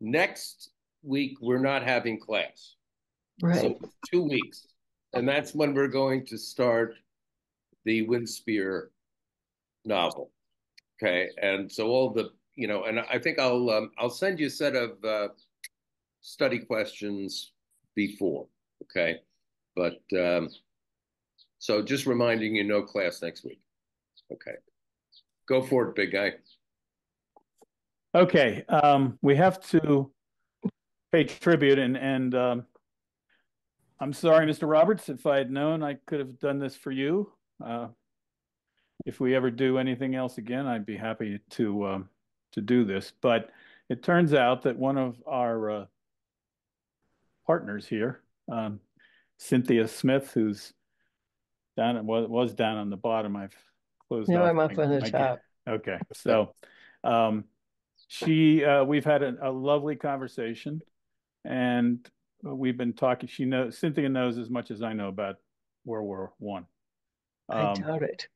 Next week, we're not having class. So Right. 2 weeks. And that's when we're going to start the Winspear novel. Okay. And so all the, and I think I'll send you a set of study questions before. Okay. But so just reminding you, no class next week. Okay. Go for it, big guy. Okay, we have to pay tribute, and I'm sorry, Mr. Roberts, if I had known I could have done this for you. If we ever do anything else again, I'd be happy to do this. But it turns out that one of our partners here, Cynthia Smith, who's down was down on the bottom. I've closed No, off I'm up on the top. Okay, so we've had a lovely conversation, and we've been talking. Cynthia knows as much as I know about World War One. I doubt it.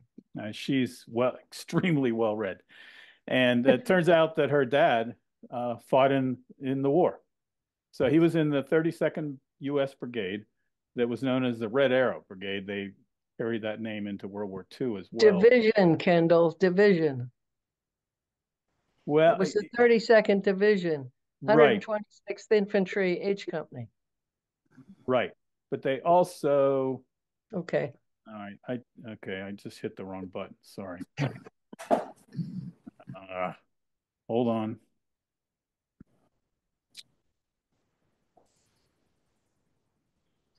She's extremely well read, and it turns out that her dad fought in the war. So he was in the 32nd U.S. Brigade that was known as the Red Arrow Brigade. They carried that name into World War II as well. Division, Kendall, division. Well, it was the 32nd Division, right, 126th Infantry H Company. right. But they also. Okay. All right. I just hit the wrong button. Sorry. Hold on.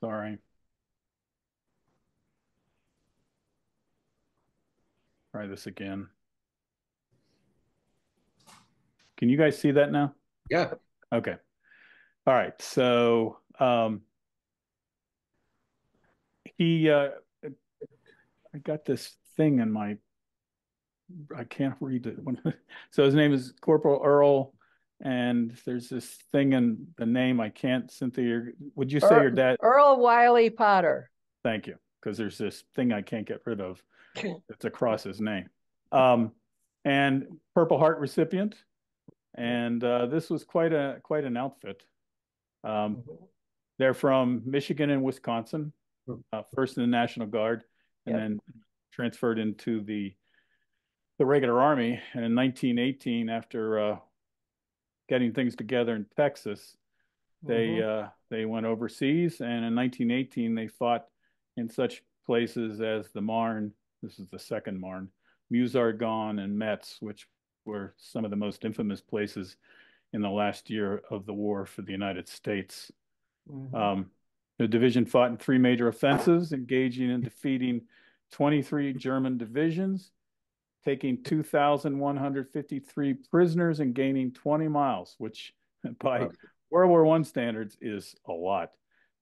Sorry. Try this again. Can you guys see that now? Yeah. Okay. All right. So I got this thing in my, I can't read it. So his name is Corporal Earl, and there's this thing in the name I can't. Cynthia, would you say your dad? Earl Wiley Potter. Thank you, because there's this thing I can't get rid of. It's across his name. And Purple Heart recipient, and this was quite an outfit. They're from Michigan and Wisconsin, first in the National Guard, and then transferred into the regular army. And in 1918, after getting things together in Texas, they went overseas, and in 1918 they fought in such places as the Marne. This is the second Marne, Meuse-Argonne, and Metz, which were some of the most infamous places in the last year of the war for the United States. The division fought in 3 major offensives, engaging and defeating 23 German divisions, taking 2,153 prisoners and gaining 20 miles, which by World War I standards is a lot,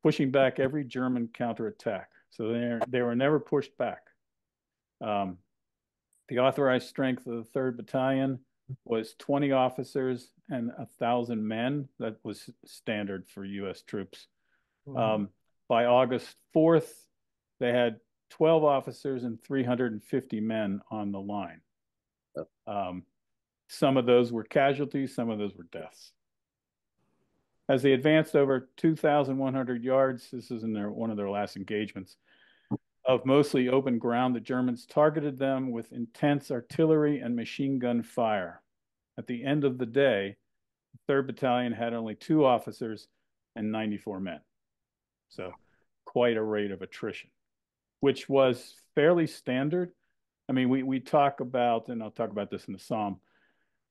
pushing back every German counterattack. So they were never pushed back. The authorized strength of the 3rd Battalion was 20 officers and 1,000 men. That was standard for U.S. troops. By August 4th, they had 12 officers and 350 men on the line. Some of those were casualties, some of those were deaths. As they advanced over 2,100 yards, this is in one of their last engagements, of mostly open ground, the Germans targeted them with intense artillery and machine gun fire. At the end of the day, the 3rd Battalion had only 2 officers and 94 men. So quite a rate of attrition, which was fairly standard. I mean, we talk about, and I'll talk about this in the Somme,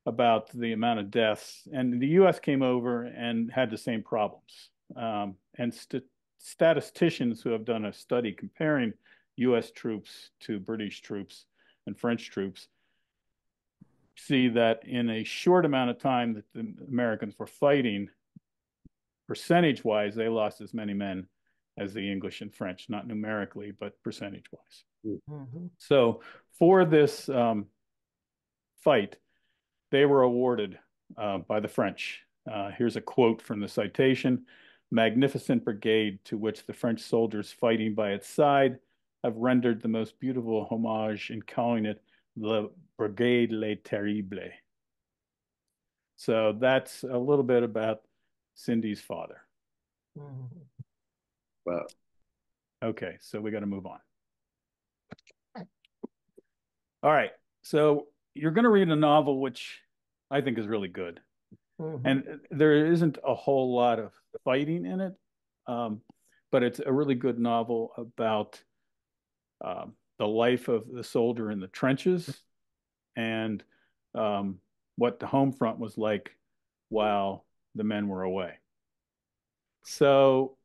about the amount of deaths. And the U.S. came over and had the same problems. And statisticians who have done a study comparing U.S. troops to British troops and French troops see that in a short amount of time that the Americans were fighting, percentage-wise, they lost as many men as the English and French, not numerically, but percentage-wise. So for this fight, they were awarded by the French. Here's a quote from the citation: "Magnificent brigade to which the French soldiers fighting by its side have rendered the most beautiful homage in calling it La Brigade Les Terribles." So that's a little bit about Cindy's father. Well, okay, so we got to move on. All right, so you're going to read a novel which I think is really good. And there isn't a whole lot of fighting in it, but it's a really good novel about the life of the soldier in the trenches and what the home front was like while the men were away. So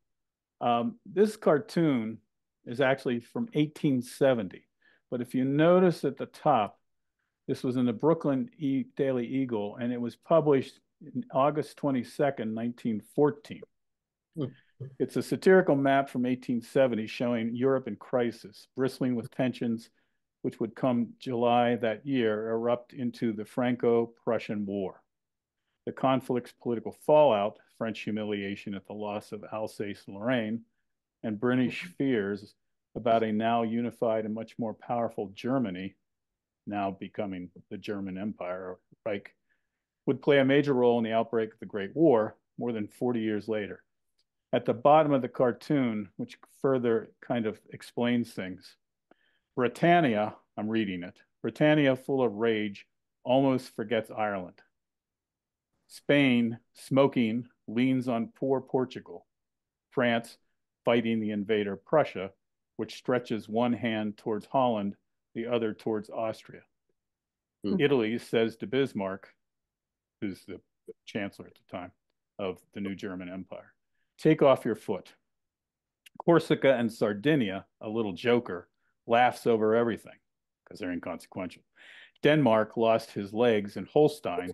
this cartoon is actually from 1870. But if you notice at the top, this was in the Brooklyn Daily Eagle, and it was published in August 22nd, 1914. It's a satirical map from 1870 showing Europe in crisis, bristling with tensions which would come July that year erupt into the Franco-Prussian War. The conflict's political fallout, French humiliation at the loss of Alsace-Lorraine, and British fears about a now unified and much more powerful Germany, now becoming the German Empire, or Reich, would play a major role in the outbreak of the Great War more than 40 years later. At the bottom of the cartoon, which further kind of explains things, Britannia, I'm reading it, Britannia, full of rage, almost forgets Ireland. Spain, smoking, leans on poor Portugal. France, fighting the invader Prussia, which stretches one hand towards Holland, the other towards Austria. Italy says to Bismarck, who's the chancellor at the time of the new German Empire, take off your foot. Corsica and Sardinia, a little joker, laughs over everything because they're inconsequential. Denmark lost his legs in Holstein.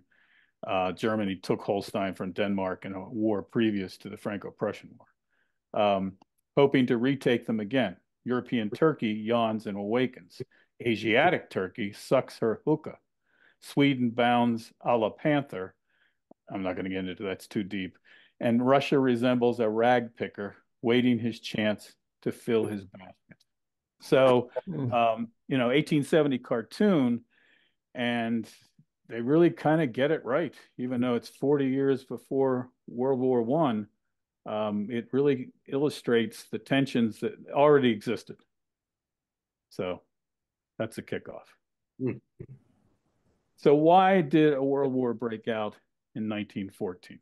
Germany took Holstein from Denmark in a war previous to the Franco-Prussian War. Hoping to retake them again. European Turkey yawns and awakens. Asiatic Turkey sucks her hookah. Sweden bounds a la panther. I'm not going to get into that, it's too deep. And Russia resembles a rag picker waiting his chance to fill his basket. So, 1870 cartoon, and they really kind of get it right, even though it's 40 years before World War One. It really illustrates the tensions that already existed. So that's a kickoff. So why did a world war break out in 1914?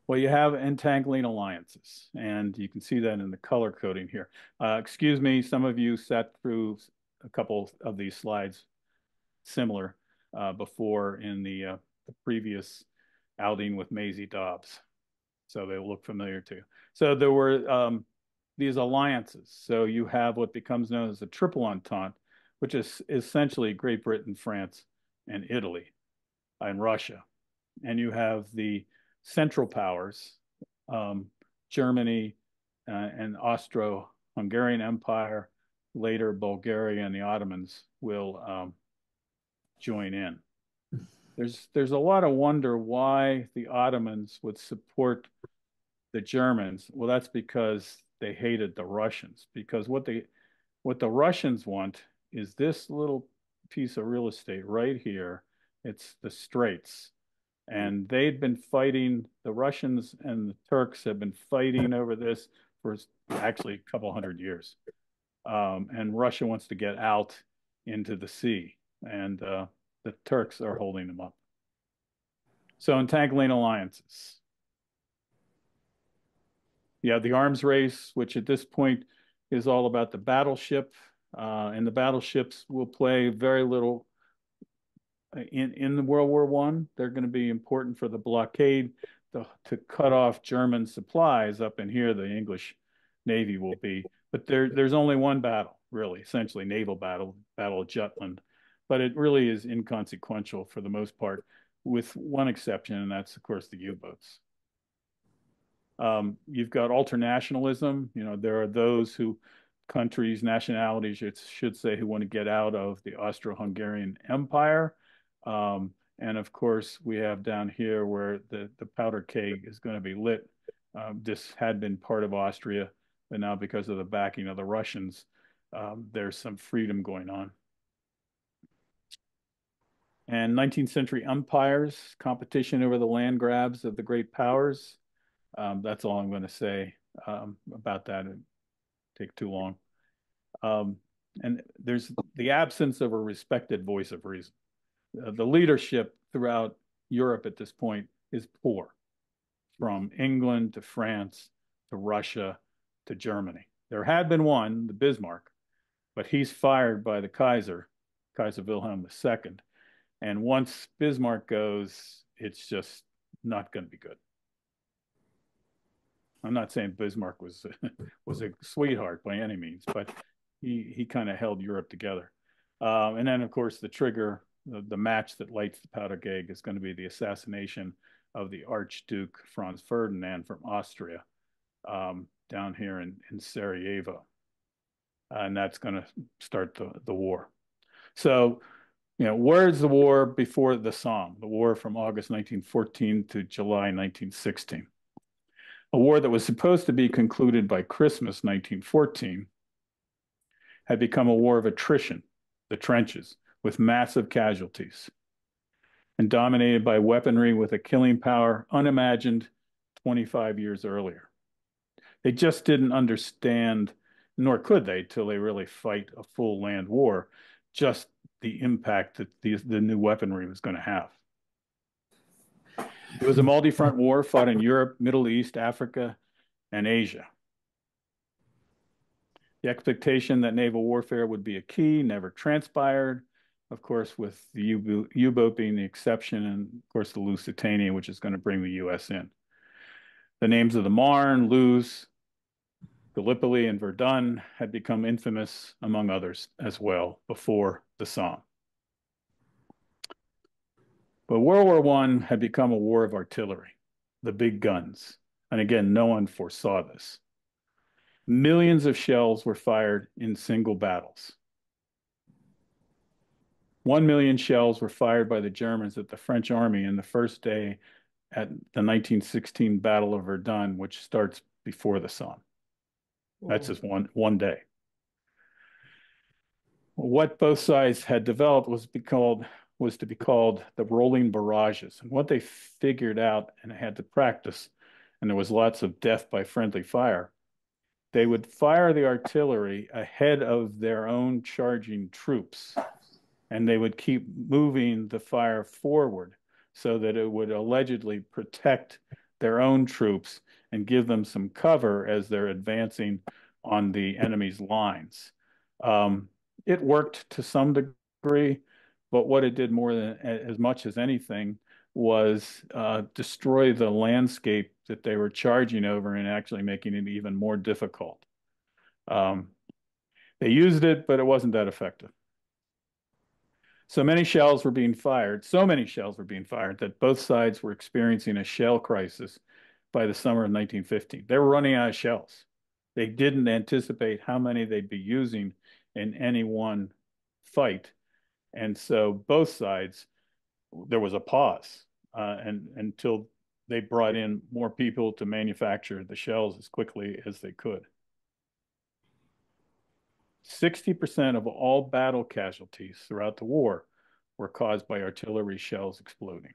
Well, you have entangling alliances, and you can see that in the color coding here. Excuse me, some of you sat through a couple of these slides similar before in the previous outing with Maisie Dobbs. So they look familiar too. So there were these alliances. So you have what becomes known as the Triple Entente, which is essentially Great Britain, France, and Italy, and Russia. And you have the Central Powers, Germany and Austro-Hungarian Empire, later Bulgaria and the Ottomans will join in. There's a lot of wonder why the Ottomans would support the Germans. Well, that's because they hated the Russians, because what the Russians want is this little piece of real estate right here. It's the Straits. And they'd been fighting, the Russians and the Turks have been fighting over this for actually a couple hundred years. And Russia wants to get out into the sea, and the Turks are holding them up. So entangling alliances. You have the arms race, which at this point is all about the battleship, and the battleships will play very little in the World War One. They're going to be important for the blockade to cut off German supplies up in here. The English Navy will be, but there's only one battle, really, essentially naval battle, Battle of Jutland, but it really is inconsequential for the most part, with one exception, and that's of course the U-boats. You've got alternationalism. There are those countries, nationalities, should say, who want to get out of the Austro-Hungarian Empire. And of course, we have down here where the powder keg is going to be lit. This had been part of Austria, but now because of the backing of the Russians, there's some freedom going on. And 19th century empires, competition over the land grabs of the great powers. That's all I'm going to say about that. It'd take too long. And there's the absence of a respected voice of reason. The leadership throughout Europe at this point is poor, from England to France to Russia to Germany. There had been one, the Bismarck, but he's fired by the Kaiser Wilhelm II. And once Bismarck goes, it's just not going to be good. I'm not saying Bismarck was was a sweetheart by any means, but he kind of held Europe together. And then, of course, the trigger, the match that lights the powder keg is going to be the assassination of the Archduke Franz Ferdinand from Austria down here in Sarajevo. And that's going to start the war. So, where's the war before the Somme, the war from August 1914 to July 1916? A war that was supposed to be concluded by Christmas 1914 had become a war of attrition, the trenches, with massive casualties, and dominated by weaponry with a killing power unimagined 25 years earlier. They just didn't understand, nor could they, till they really fight a full land war, just the impact that the new weaponry was going to have. It was a multi-front war fought in Europe, Middle East, Africa, and Asia. The expectation that naval warfare would be a key never transpired, of course, with the U-boat being the exception, and of course the Lusitania, which is going to bring the U.S. in. The names of the Marne, Luz, Gallipoli, and Verdun had become infamous, among others, as well, before the Somme. But World War I had become a war of artillery, the big guns. And again, no one foresaw this. Millions of shells were fired in single battles. 1 million shells were fired by the Germans at the French army in the first day at the 1916 Battle of Verdun, which starts before the Somme. That's just one day. What both sides had developed was to be called the rolling barrages. And what they figured out and had to practice, and there was lots of death by friendly fire, they would fire the artillery ahead of their own charging troops, and they would keep moving the fire forward so that it would allegedly protect their own troops and give them some cover as they're advancing on the enemy's lines. It worked to some degree, but what it did more than as much as anything was destroy the landscape that they were charging over and actually making it even more difficult. They used it, but it wasn't that effective. So many shells were being fired that both sides were experiencing a shell crisis by the summer of 1915. They were running out of shells. They didn't anticipate how many they'd be using in any one fight. And so both sides, there was a pause and until they brought in more people to manufacture the shells as quickly as they could. 60% of all battle casualties throughout the war were caused by artillery shells exploding.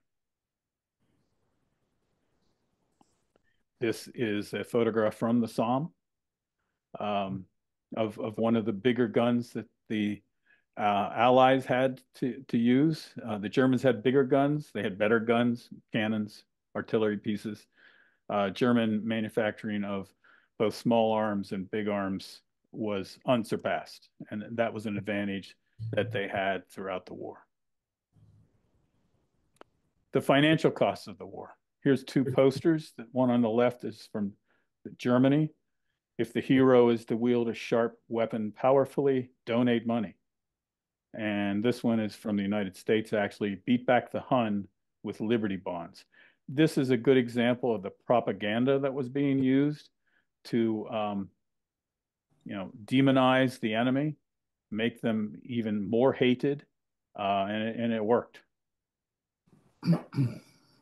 This is a photograph from the Somme of one of the bigger guns that the Allies had to use. The Germans had bigger guns. They had better guns, cannons, artillery pieces. German manufacturing of both small arms and big arms was unsurpassed. And that was an advantage that they had throughout the war. The financial costs of the war. Here's two posters. The one on the left is from Germany. If the hero is to wield a sharp weapon powerfully, donate money. And this one is from the United States, actually. Beat back the Hun with Liberty bonds. This is a good example of the propaganda that was being used to demonize the enemy, make them even more hated, and it worked.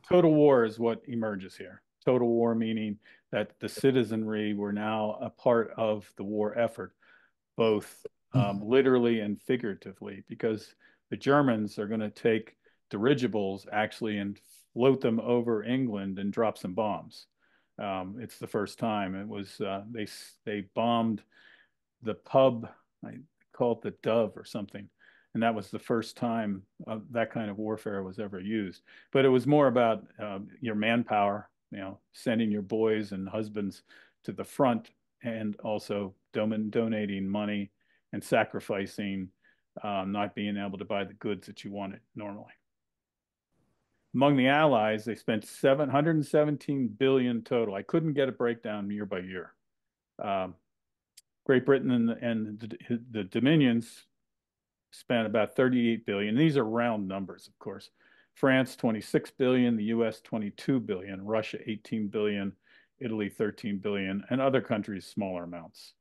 Total war is what emerges here. Total war meaning that the citizenry were now a part of the war effort, both literally and figuratively, because the Germans are going to take dirigibles actually and float them over England and drop some bombs. It's the first time. It was they bombed the pub, I call it the Dove or something, and that was the first time that kind of warfare was ever used. But it was more about your manpower, sending your boys and husbands to the front, and also donating money and sacrificing, not being able to buy the goods that you wanted normally. Among the Allies, they spent 717 billion total. I couldn't get a breakdown year by year. Great Britain and the Dominions spent about 38 billion. These are round numbers, of course. France, 26 billion, the US, 22 billion, Russia, 18 billion, Italy, 13 billion, and other countries, smaller amounts.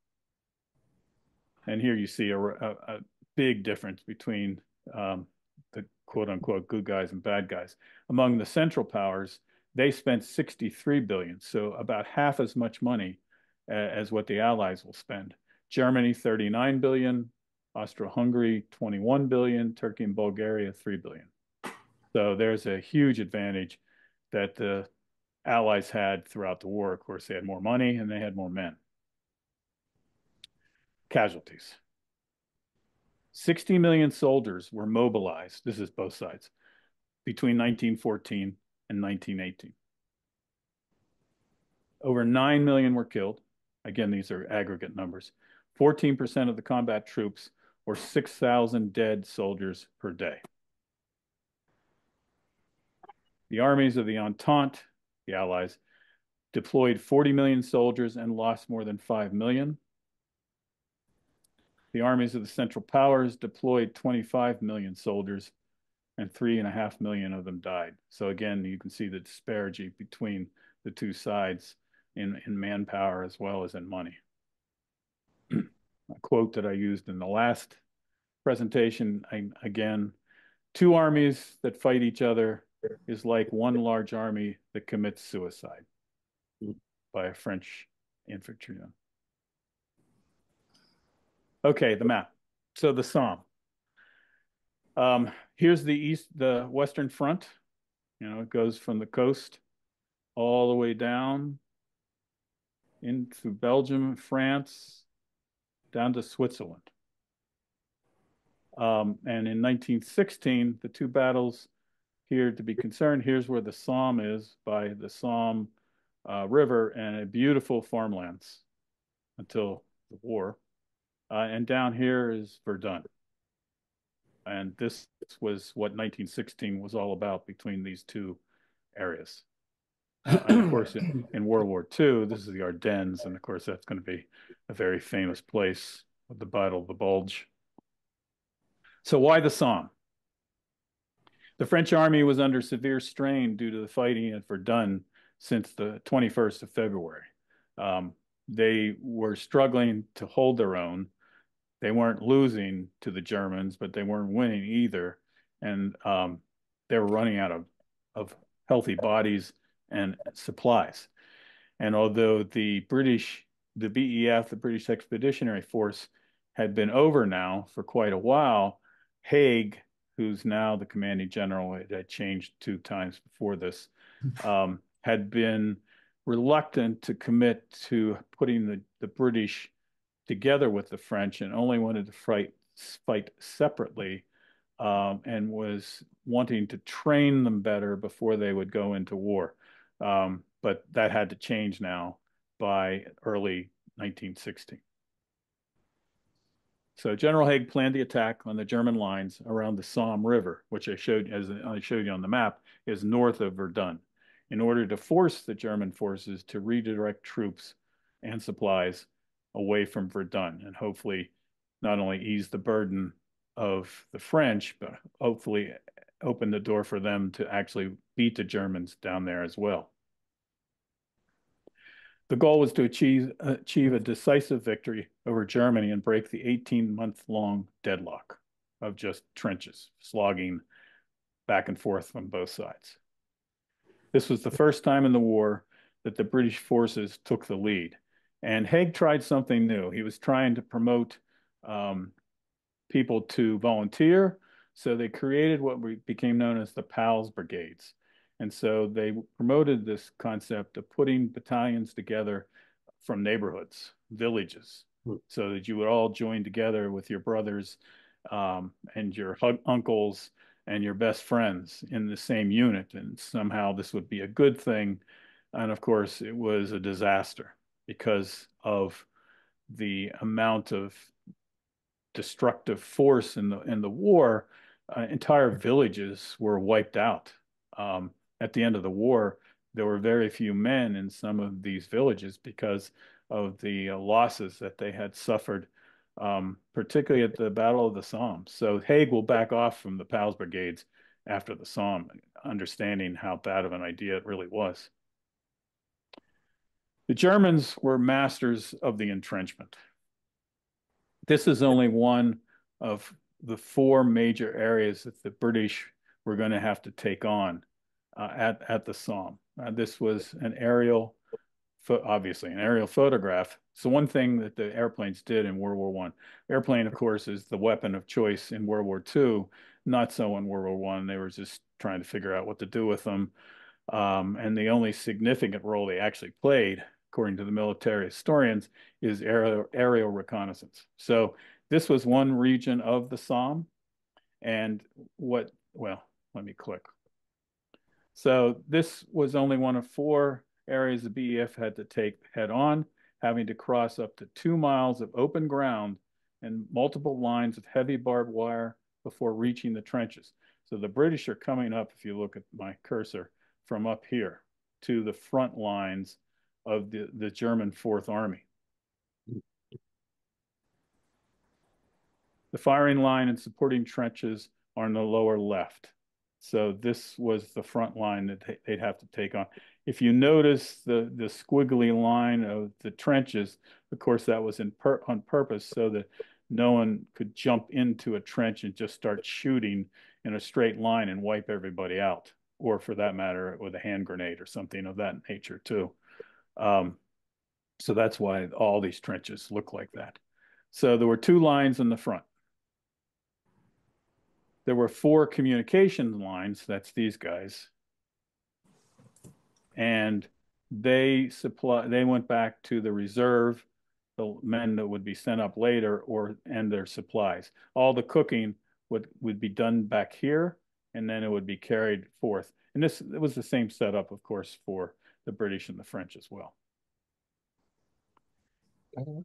And here you see a big difference between the quote unquote good guys and bad guys. Among the Central Powers, they spent 63 billion, so about half as much money as what the Allies will spend. Germany, 39 billion, Austro-Hungary, 21 billion, Turkey and Bulgaria, 3 billion. So there's a huge advantage that the Allies had throughout the war. Of course, they had more money and they had more men. Casualties. 60 million soldiers were mobilized, this is both sides, between 1914 and 1918. Over 9 million were killed. Again, these are aggregate numbers. 14% of the combat troops, or 6,000 dead soldiers per day. The armies of the Entente, the Allies, deployed 40 million soldiers and lost more than 5 million. The armies of the Central Powers deployed 25 million soldiers, and 3.5 million of them died. So again, you can see the disparity between the two sides in manpower as well as in money. A quote that I used in the last presentation, again, two armies that fight each other is like one large army that commits suicide, by a French infantryman. Okay, the map. So the Somme. Here's the Western Front. It goes from the coast all the way down into Belgium, France, down to Switzerland. And in 1916, the two battles here to be concerned, here's where the Somme is, by the Somme River, and a beautiful farmlands until the war. And down here is Verdun. And this was what 1916 was all about between these two areas. And of course, in World War II, this is the Ardennes, and of course, that's going to be a very famous place with the Battle of the Bulge. So why the Somme? The French army was under severe strain due to the fighting at Verdun since the 21st of February. They were struggling to hold their own. They weren't losing to the Germans, but they weren't winning either. And they were running out of healthy bodies and supplies. And although the BEF, the British Expeditionary Force, had been over now for quite a while, Haig, who's now the commanding general, it had changed 2 times before this, had been reluctant to commit to putting the British together with the French, and only wanted to fight separately, and was wanting to train them better before they would go into war. But that had to change now by early 1960. So General Haig planned the attack on the German lines around the Somme River, which I showed you on the map, is north of Verdun, in order to force the German forces to redirect troops and supplies away from Verdun, and hopefully not only ease the burden of the French, but hopefully open the door for them to actually beat the Germans down there as well. The goal was to achieve a decisive victory over Germany and break the 18-month-long deadlock of just trenches, slogging back and forth from both sides. This was the first time in the war that the British forces took the lead. And Haig tried something new. He was trying to promote people to volunteer, So they created what became known as the PALS brigades. And so they promoted this concept of putting battalions together from neighborhoods, villages, so that you would all join together with your brothers and your uncles and your best friends in the same unit. And somehow this would be a good thing. And of course, it was a disaster because of the amount of destructive force in the war. Entire villages were wiped out. At the end of the war, there were very few men in some of these villages because of the losses that they had suffered, particularly at the Battle of the Somme. So Haig will back off from the PALS brigades after the Somme, understanding how bad of an idea it really was. The Germans were masters of the entrenchment. This is only one of the four major areas that the British were going to have to take on at the Somme. This was an aerial, obviously an aerial photograph. So one thing that the airplanes did in World War I, airplane, of course, is the weapon of choice in World War II, not so in World War I. They were just trying to figure out what to do with them. And the only significant role they actually played, according to the military historians, is aerial reconnaissance. So this was one region of the Somme. And well, let me click. So this was only one of four areas the BEF had to take head on, having to cross up to 2 miles of open ground and multiple lines of heavy barbed wire before reaching the trenches. So the British are coming up, if you look at my cursor, from up here to the front lines of the German Fourth Army. The firing line and supporting trenches are in the lower left. So this was the front line that they'd have to take on. If you notice the squiggly line of the trenches, of course, that was on purpose so that no one could jump into a trench and just start shooting in a straight line and wipe everybody out, or for that matter, with a hand grenade or something of that nature too. So that's why all these trenches look like that. So there were 2 lines in the front. There were 4 communication lines, that's these guys. And they went back to the reserve, the men that would be sent up later, and their supplies. All the cooking would be done back here, and then it would be carried forth. And it was the same setup, of course, for the British and the French as well.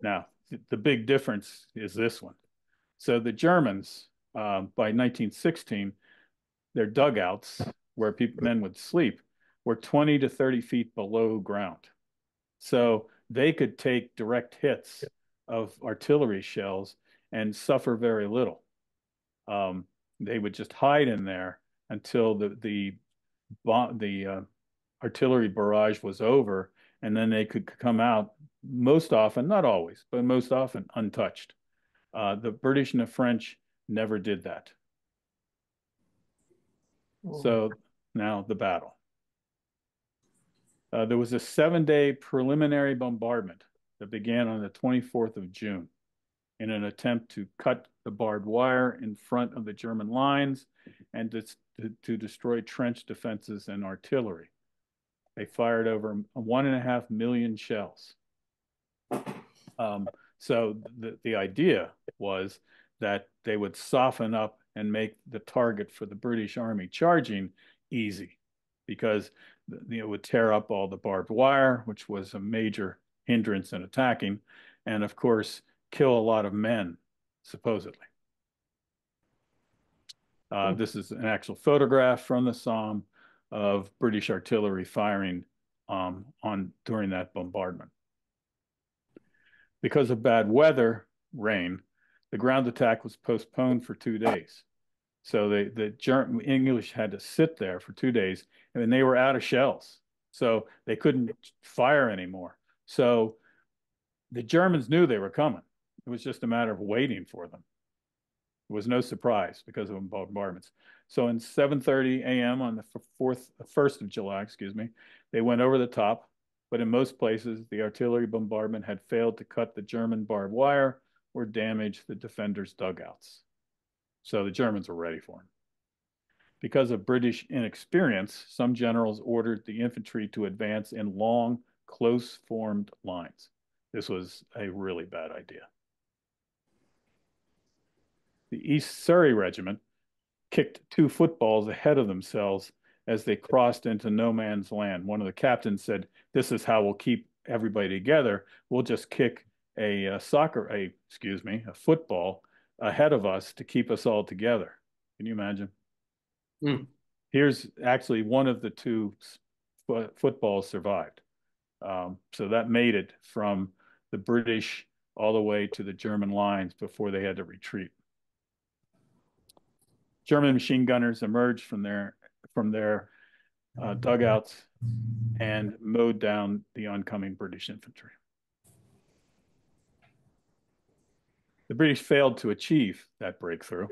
Now, the big difference is this one. So the Germans, by 1916, their dugouts where men would sleep were 20 to 30 feet below ground. So they could take direct hits of artillery shells and suffer very little. They would just hide in there until the artillery barrage was over, and then they could come out, most often, not always, but most often untouched. The British and the French never did that. So now the battle. There was a 7-day preliminary bombardment that began on the 24th of June in an attempt to cut the barbed wire in front of the German lines and to destroy trench defenses and artillery. They fired over 1.5 million shells. So the idea was that they would soften up and make the target for the British Army charging easy, because it would tear up all the barbed wire, which was a major hindrance in attacking, and of course, kill a lot of men, supposedly. This is an actual photograph from the Somme of British artillery firing during that bombardment. Because of bad weather, rain, the ground attack was postponed for 2 days. So the English had to sit there for 2 days, and they were out of shells. So they couldn't fire anymore. So the Germans knew they were coming. It was just a matter of waiting for them. It was no surprise because of bombardments. So in 7:30 a.m. on the 1st of July, they went over the top, but in most places, the artillery bombardment had failed to cut the German barbed wire or damage the defenders' dugouts. So the Germans were ready for him. Because of British inexperience, some generals ordered the infantry to advance in long, close-formed lines. This was a really bad idea. The East Surrey Regiment kicked 2 footballs ahead of themselves as they crossed into no man's land. One of the captains said, "This is how we'll keep everybody together. We'll just kick a football ahead of us to keep us all together." Can you imagine? Mm. Here's actually one of the 2 footballs survived. So that made it from the British all the way to the German lines before they had to retreat. German machine gunners emerged from their dugouts and mowed down the oncoming British infantry. The British failed to achieve that breakthrough.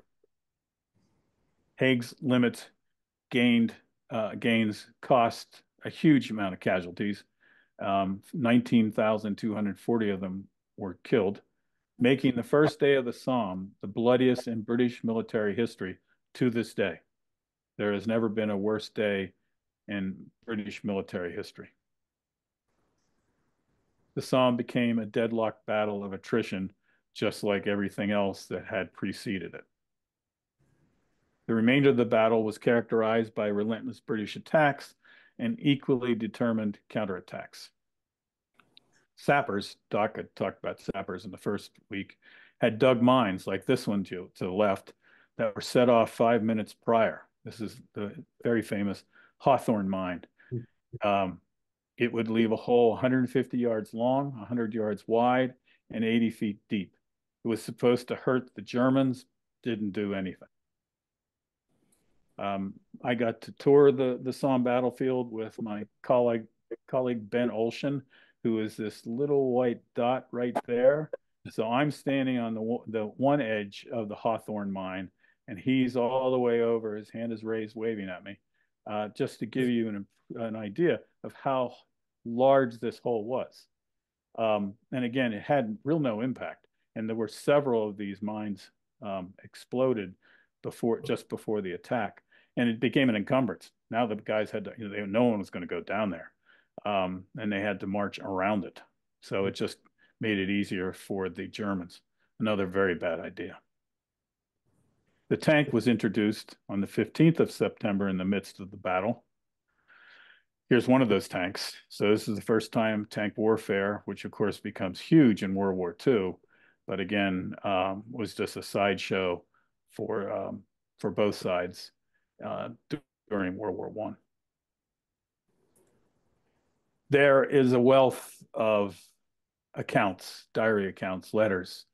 Haig's limit gains cost a huge amount of casualties. 19,240 of them were killed, making the first day of the Somme the bloodiest in British military history to this day. There has never been a worse day in British military history. The Somme became a deadlock battle of attrition, just like everything else that had preceded it. The remainder of the battle was characterized by relentless British attacks and equally determined counterattacks. Sappers, Doc had talked about sappers in the first week, had dug mines like this one to the left that were set off 5 minutes prior. This is the very famous Hawthorne mine. It would leave a hole 150 yards long, 100 yards wide, and 80 feet deep. It was supposed to hurt the Germans, didn't do anything. I got to tour the Somme battlefield with my colleague Ben Olshan, who is this little white dot right there. So I'm standing on the one edge of the Hawthorne mine, and he's all the way over. His hand is raised, waving at me, just to give you an idea of how large this hole was. And again, it had no impact. And there were several of these mines exploded just before the attack. And it became an encumbrance. Now the guys had to, no one was going to go down there. And they had to march around it. So it just made it easier for the Germans. Another very bad idea. The tank was introduced on the 15th of September in the midst of the battle. Here's one of those tanks. So this is the first time tank warfare, which of course becomes huge in World War II, but again, was just a sideshow for both sides during World War I. There is a wealth of accounts, diary accounts, letters,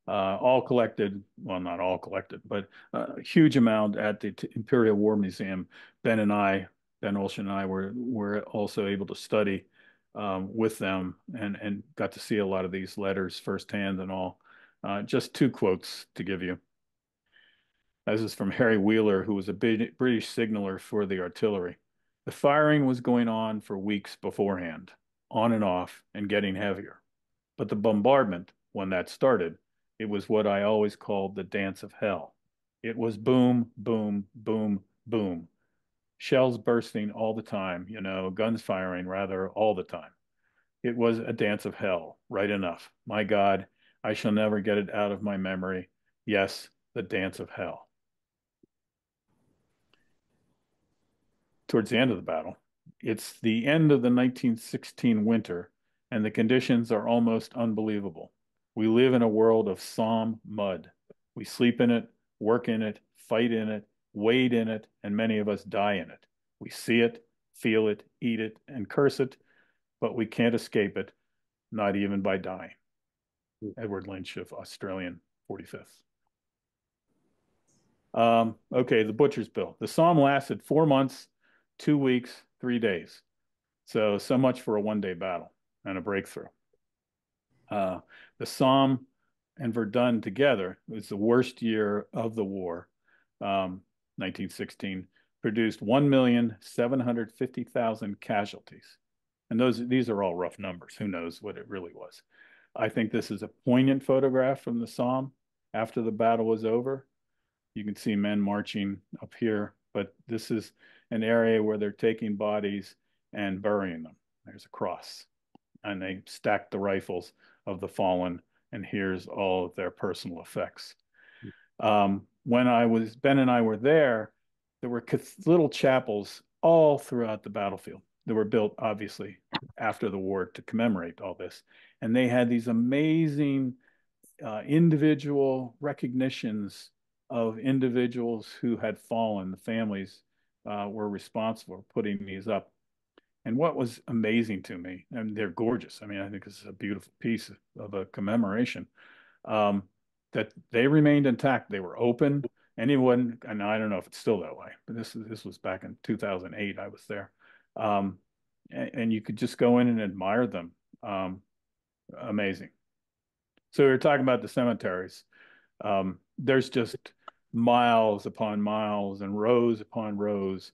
all collected, well, not all collected, but a huge amount at the Imperial War Museum. Ben Olshan and I were also able to study with them and got to see a lot of these letters firsthand and all. Just 2 quotes to give you. This is from Harry Wheeler, who was a British signaler for the artillery. The firing was going on for weeks beforehand, on and off, and getting heavier. But the bombardment, when that started, it was what I always called the dance of hell. It was boom, boom, boom, boom. Shells bursting all the time, guns firing rather all the time. It was a dance of hell, right enough. My God, I shall never get it out of my memory. Yes, the dance of hell. Towards the end of the battle, it's the end of the 1916 winter, and the conditions are almost unbelievable. We live in a world of Somme mud. We sleep in it, work in it, fight in it, wade in it, and many of us die in it. We see it, feel it, eat it, and curse it, but we can't escape it, not even by dying. Edward Lynch of Australian 45th. Okay, the butcher's bill. The Somme lasted 4 months, 2 weeks, 3 days. So much for a one-day battle and a breakthrough. The Somme and Verdun together, was the worst year of the war, 1916, produced 1,750,000 casualties. And these are all rough numbers. Who knows what it really was? I think this is a poignant photograph from the Somme after the battle was over. You can see men marching up here, but this is an area where they're taking bodies and burying them. There's a cross, and they stack the rifles of the fallen, and here's all of their personal effects. When Ben and I were there were little chapels all throughout the battlefield that were built, obviously, after the war to commemorate all this. And they had these amazing individual recognitions of individuals who had fallen. The families were responsible for putting these up. And what was amazing to me, and they're gorgeous. I mean, I think this is a beautiful piece of a commemoration, that they remained intact. They were open. Anyone, and I don't know if it's still that way, but this was back in 2008. I was there. And you could just go in and admire them. Amazing. So we were talking about the cemeteries. There's just miles upon miles and rows upon rows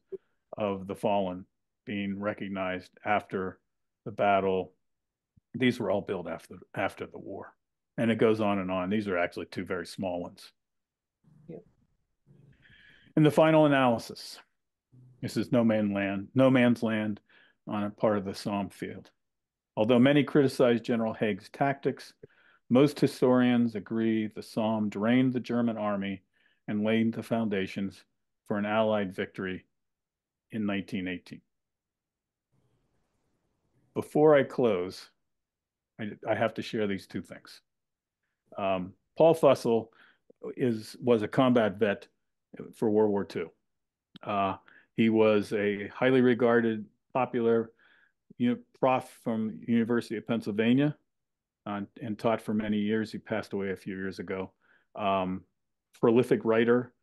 of the fallen being recognized after the battle. These were all built after the war. And it goes on and on. These are actually two very small ones. Yep. In the final analysis, this is no man's land on a part of the Somme field. Although many criticize General Haig's tactics, most historians agree the Somme drained the German army and laid the foundations for an Allied victory in 1918. Before I close, I have to share these two things. Paul Fussell was a combat vet for World War II. He was a highly regarded, popular prof from University of Pennsylvania and taught for many years. He passed away a few years ago. Prolific writer.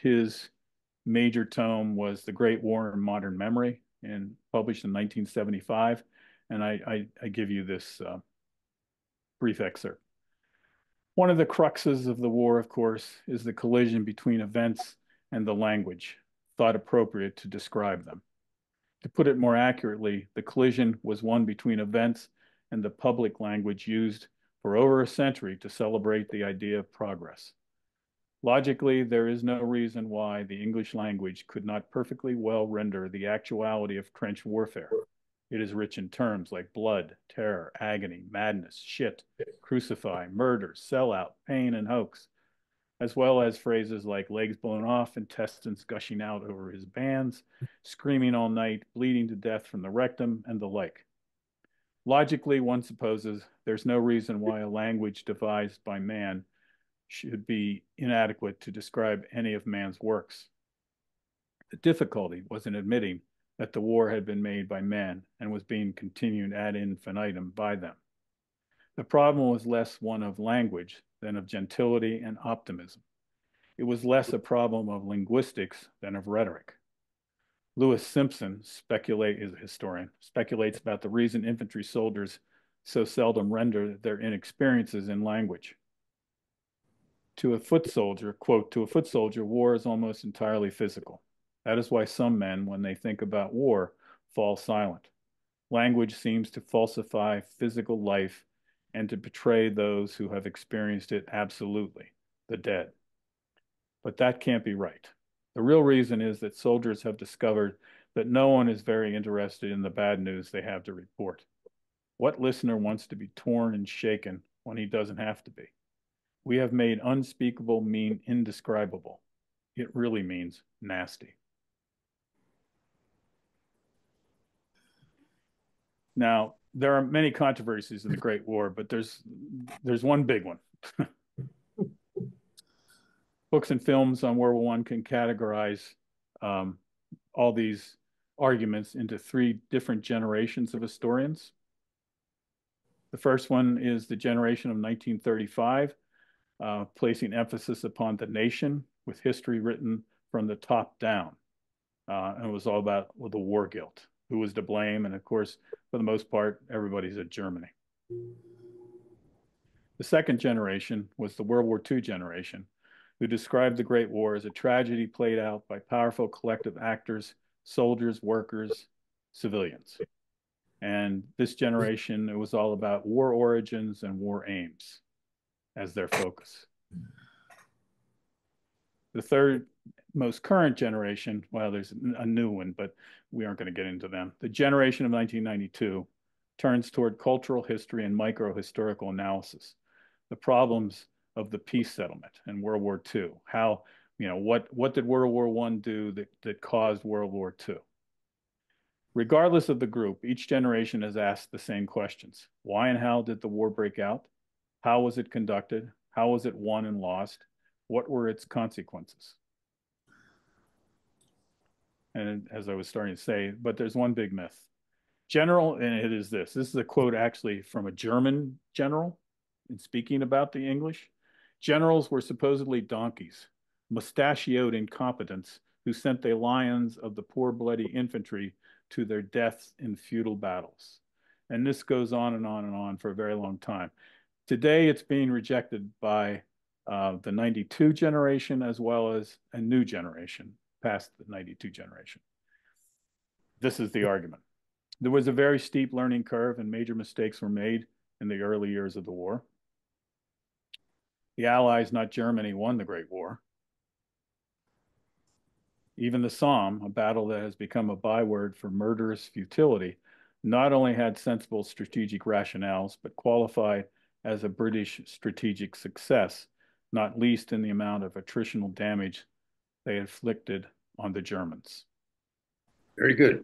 His major tome was The Great War in Modern Memory, and published in 1975. And I give you this brief excerpt. One of the cruxes of the war, of course, is the collision between events and the language thought appropriate to describe them. To put it more accurately, the collision was one between events and the public language used for over a century to celebrate the idea of progress. Logically, there is no reason why the English language could not perfectly well render the actuality of trench warfare. It is rich in terms like blood, terror, agony, madness, shit, crucify, murder, sellout, pain, and hoax, as well as phrases like legs blown off, intestines gushing out over his bands, screaming all night, bleeding to death from the rectum, and the like. Logically, one supposes there's no reason why a language devised by man should be inadequate to describe any of man's works. The difficulty was in admitting that the war had been made by men and was being continued ad infinitum by them. The problem was less one of language than of gentility and optimism. It was less a problem of linguistics than of rhetoric. Lewis Simpson, is a historian, speculates about the reason infantry soldiers so seldom render their inexperiences in language. To a foot soldier, quote, to a foot soldier, war is almost entirely physical. That is why some men, when they think about war, fall silent. Language seems to falsify physical life and to betray those who have experienced it absolutely, the dead. But that can't be right. The real reason is that soldiers have discovered that no one is very interested in the bad news they have to report. What listener wants to be torn and shaken when he doesn't have to be? We have made unspeakable mean indescribable. It really means nasty. Now, there are many controversies in the Great War, but there's one big one. Books and films on World War I can categorize all these arguments into three different generations of historians. The first one is the generation of 1935, placing emphasis upon the nation with history written from the top down. And it was all about the war guilt, who was to blame. And of course, for the most part, everybody's at Germany. The second generation was the World War II generation, who described the Great War as a tragedy played out by powerful collective actors, soldiers, workers, civilians. And this generation, it was all about war origins and war aims as their focus. The third most current generation, well, there's a new one, but we aren't going to get into them. The generation of 1992 turns toward cultural history and micro-historical analysis. The problems of the peace settlement and World War II. How, what did World War I do that caused World War II? Regardless of the group, each generation has asked the same questions. Why and how did the war break out? How was it conducted? How was it won and lost? What were its consequences? And as I was starting to say, but there's one big myth. And it is this. This is a quote actually from a German general in speaking about the English. Generals were supposedly donkeys, mustachioed incompetents who sent the lions of the poor bloody infantry to their deaths in futile battles. And this goes on and on and on for a very long time. Today, it's being rejected by the 92 generation as well as a new generation past the 92 generation. This is the argument. There was a very steep learning curve and major mistakes were made in the early years of the war. The Allies, not Germany, won the Great War. Even the Somme, a battle that has become a byword for murderous futility, not only had sensible strategic rationales, but qualified as a British strategic success, not least in the amount of attritional damage they inflicted on the Germans. Very good.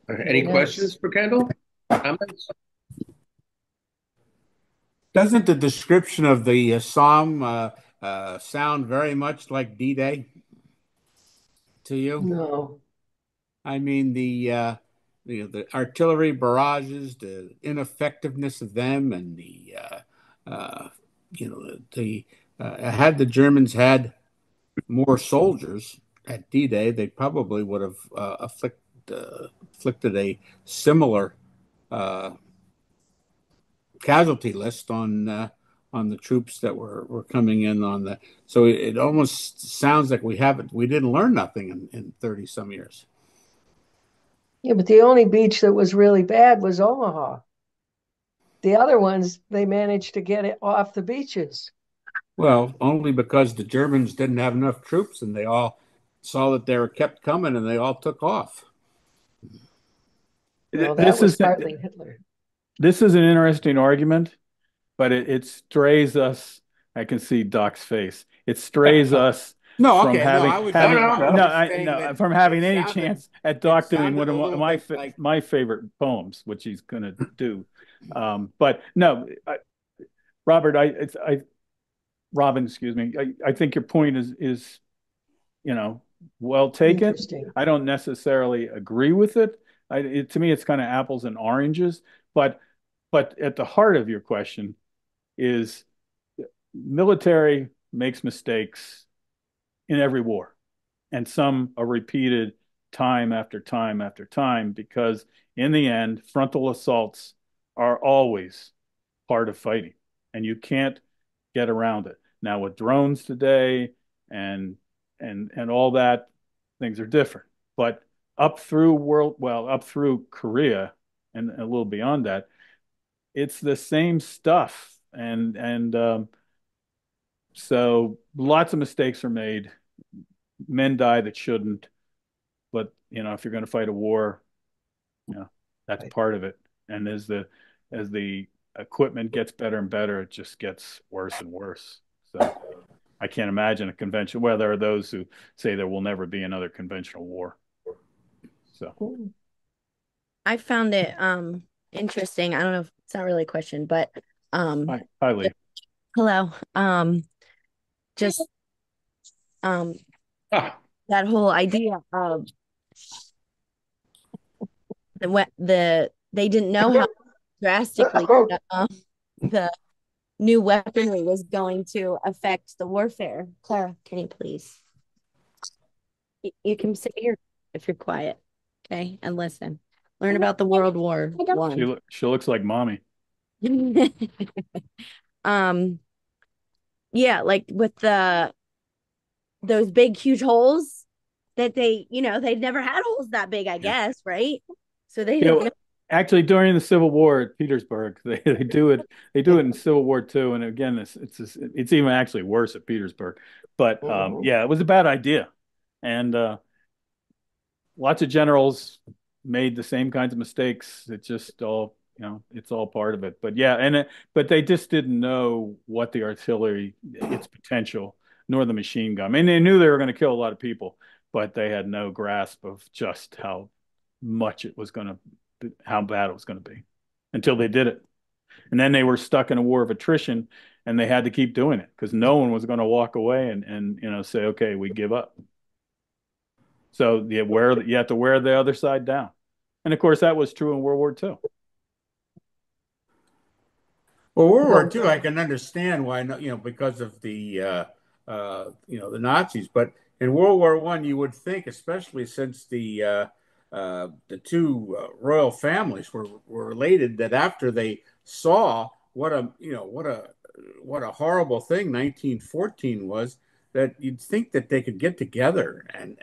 Any questions for Kendall? Comments? Doesn't the description of the Somme sound very much like D-Day to you? No. I mean, the artillery barrages, the ineffectiveness of them, and had the Germans had more soldiers at D-Day, they probably would have inflicted a similar casualty list on the troops that were coming in on the. So it almost sounds like we didn't learn nothing in 30 some years. Yeah, but the only beach that was really bad was Omaha. The other ones, they managed to get it off the beaches. Well, only because the Germans didn't have enough troops and they all saw that they were kept coming and they all took off. Well, that was partly Hitler. This is an interesting argument, but it strays us. I can see Doc's face. It strays us from having any chance at Doc doing one of my favorite poems, which he's going to do. But no, Robin, excuse me. I think your point is well taken. I don't necessarily agree with it. To me, it's kind of apples and oranges. But at the heart of your question is military makes mistakes in every war, and some are repeated time after time after time because in the end, frontal assaults are always part of fighting, and you can't get around it. Now with drones today and all that, things are different. But up through Korea and a little beyond that, it's the same stuff. So lots of mistakes are made. Men die that shouldn't. But if you're going to fight a war, that's part of it. And as the equipment gets better and better, it just gets worse and worse. So I can't imagine a convention. Well, there are those who say there will never be another conventional war. So I found it interesting. I don't know if it's not really a question, but hi, Lee. Hello. Just that whole idea of they didn't know how drastically the new weaponry was going to affect the warfare. Clara, can you please? You can sit here if you're quiet, okay, and listen. Learn about the World War I. She looks like mommy. Yeah, like with those big huge holes that they'd never had holes that big, I guess, right? So they didn't know Actually, during the Civil War at Petersburg, they do it. They do it in Civil War too. And again, it's even actually worse at Petersburg. But yeah, it was a bad idea, and lots of generals made the same kinds of mistakes. It's just all, it's all part of it. But yeah, but they just didn't know what the artillery, its potential, nor the machine gun. I mean, they knew they were going to kill a lot of people, but they had no grasp of just how much it was going to, how bad it was going to be until they did it. And then they were stuck in a war of attrition, and they had to keep doing it because no one was going to walk away and say, okay, we give up. So you have to wear the other side down. And of course, that was true in World War II. Well, World War II, I can understand why, because of the Nazis. But in World War I, you would think, especially since the two royal families were related, that after they saw what a horrible thing 1914 was, that you'd think that they could get together and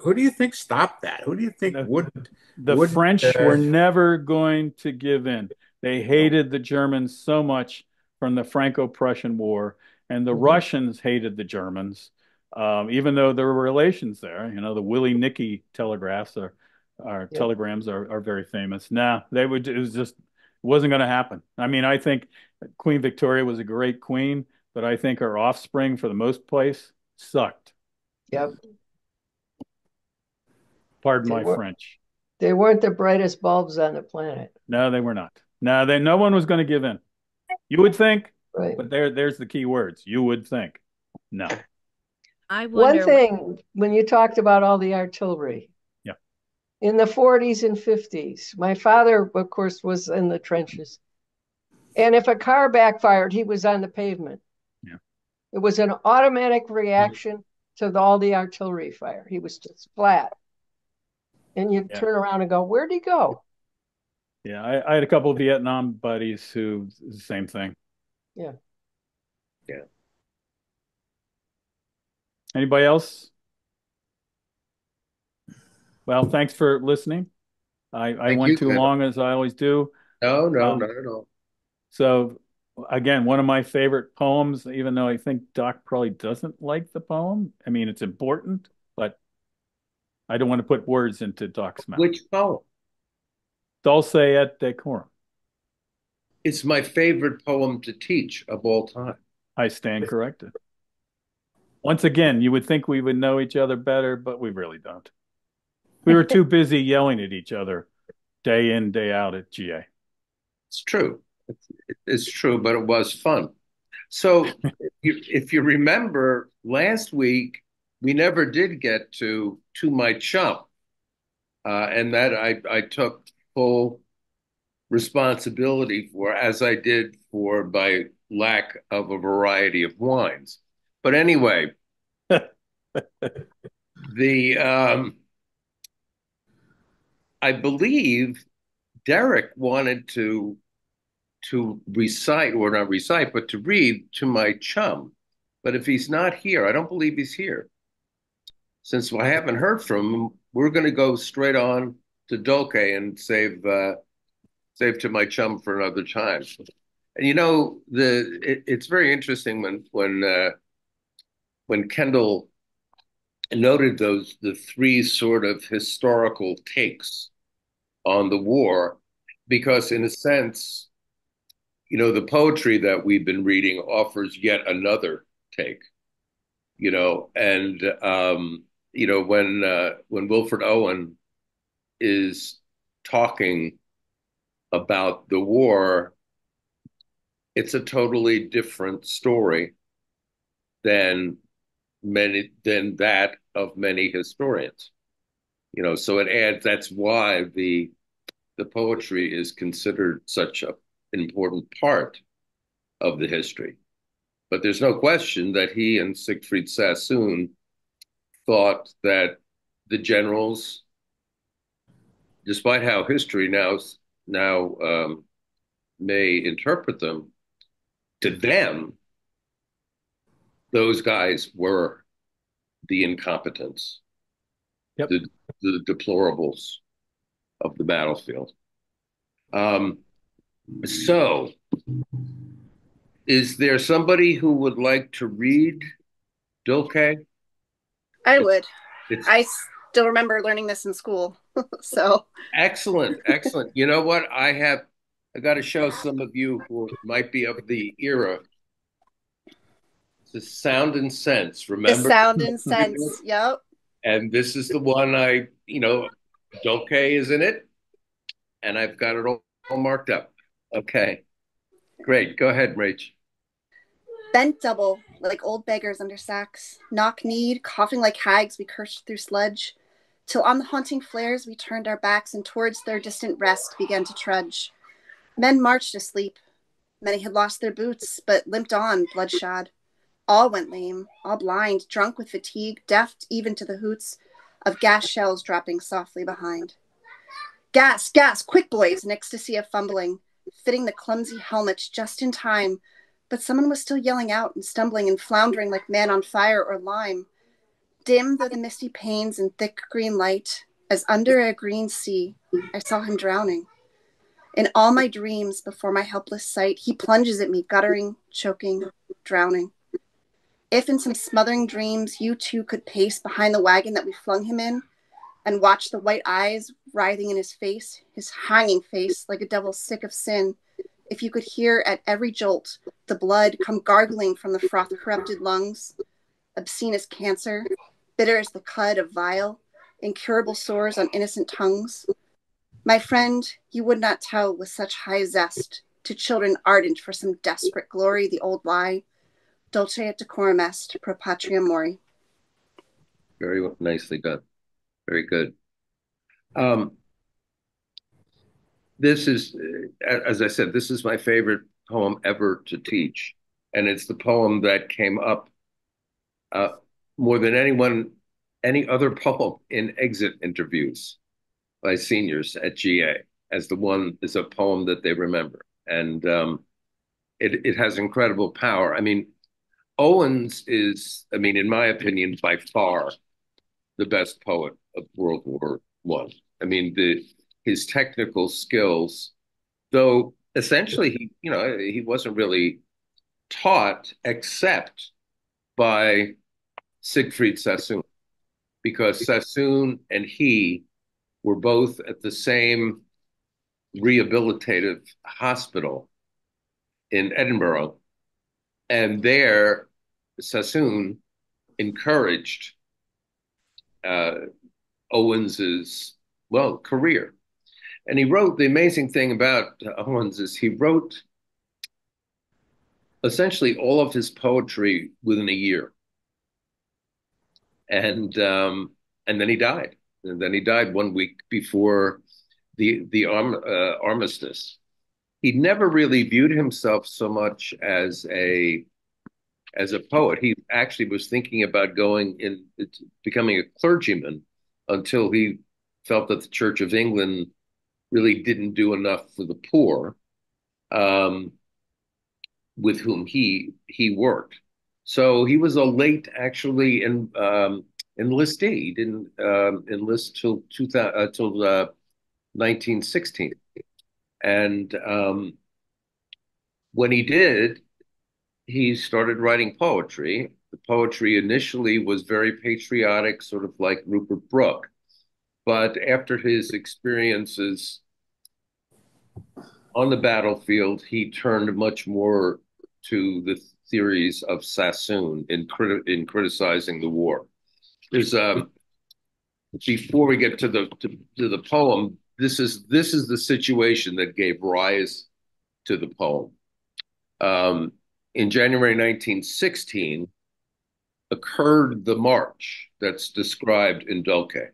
who do you think stopped that? Who do you think The French were never going to give in. They hated the Germans so much from the Franco-Prussian War, and the Russians hated the Germans, even though there were relations there. The Willie-Nicky telegrams are very famous. Nah, it wasn't going to happen. I mean, I think Queen Victoria was a great queen, but I think her offspring, for the most place, sucked. Yep. Pardon my French. They weren't the brightest bulbs on the planet. No, they were not. No one was going to give in. You would think, right? But there's the key words. You would think. No. One thing, when you talked about all the artillery, yeah, in the 40s and 50s, my father, of course, was in the trenches. And if a car backfired, he was on the pavement. Yeah. It was an automatic reaction to all the artillery fire. He was just flat. And you turn around and go, where'd he go? Yeah, I had a couple of Vietnam buddies who, the same thing. Yeah. Yeah. Anybody else? Well, thanks for listening. I went too long, as I always do. No, not at all. So, again, one of my favorite poems, even though I think Doc probably doesn't like the poem. I mean, it's important, but I don't want to put words into Doc's mouth. Which poem? Dulce et decorum. It's my favorite poem to teach of all time. I stand corrected. Once again, you would think we would know each other better, but we really don't. We were too busy yelling at each other day in, day out at GA. It's true. It's true, but it was fun. So if you remember, last week, we never did get to my chum. And that I took full responsibility for, as I did for my lack of a variety of wines. But anyway, I believe Derek wanted to recite, or not recite, but to read to my chum. But if he's not here, I don't believe he's here. Since I haven't heard from him, we're going to go straight on to Dulce and save to my chum for another time. And it's very interesting when Kendall noted the three sort of historical takes on the war, because in a sense, the poetry that we've been reading offers yet another take, and when Wilfred Owen is talking about the war, it's a totally different story than that of many historians. So it adds. That's why the poetry is considered such an important part of the history. But there's no question that he and Sigfried Sassoon thought that the generals, despite how history now may interpret them, to them, those guys were the incompetents, yep. the deplorables. of the battlefield. So, is there somebody who would like to read Dulce? I would. It's I still remember learning this in school. So excellent, excellent. You know what? I got to show some of you who might be of the era. It's Sound and Sense, the remember? Sound and Sense. Yep. And this is the one Dulce is in it, and I've got it all marked up. Okay, great. Go ahead, Rach. Bent double, like old beggars under sacks, knock-kneed, coughing like hags we cursed through sludge, till on the haunting flares we turned our backs and towards their distant rest began to trudge. Men marched asleep. Many had lost their boots, but limped on, bloodshot. All went lame, all blind, drunk with fatigue, deaf even to the hoots of gas shells dropping softly behind. Gas, gas, quick boys, in ecstasy of fumbling, fitting the clumsy helmets just in time, but someone was still yelling out and stumbling and floundering like man on fire or lime. Dim though the misty panes and thick green light, as under a green sea, I saw him drowning. In all my dreams, before my helpless sight, he plunges at me, guttering, choking, drowning. If in some smothering dreams you too could pace behind the wagon that we flung him in, and watch the white eyes writhing in his face, his hanging face like a devil sick of sin, if you could hear at every jolt the blood come gargling from the froth-corrupted lungs, obscene as cancer, bitter as the cud of vile, incurable sores on innocent tongues, my friend, you would not tell with such high zest to children ardent for some desperate glory the old lie, dulce et decorum est pro patria mori. Very nicely done. Very good. This is, as I said, this is my favorite poem ever to teach. And it's the poem that came up more than any other poem in exit interviews by seniors at GA as a poem that they remember. And it has incredible power. I mean, Owen's is, in my opinion, by far the best poet of World War I. His technical skills, though essentially he wasn't really taught except by Sigfried Sassoon, because Sassoon and he were both at the same rehabilitative hospital in Edinburgh, and there Sassoon encouraged Owens's career. And he wrote, the amazing thing about Owens is he wrote essentially all of his poetry within a year. And then he died. And then he died 1 week before the armistice. He never really viewed himself so much as a poet. He actually was thinking about becoming a clergyman until he felt that the Church of England really didn't do enough for the poor, with whom he worked. So he was a late, actually, enlistee. He didn't enlist till 1916, and when he did, he started writing poetry. The poetry initially was very patriotic, sort of like Rupert Brooke. But after his experiences on the battlefield, he turned much more to the theories of Sassoon in criticizing the war. There's before we get to the poem, this is the situation that gave rise to the poem. In January 1916 occurred the march that's described in Dulce.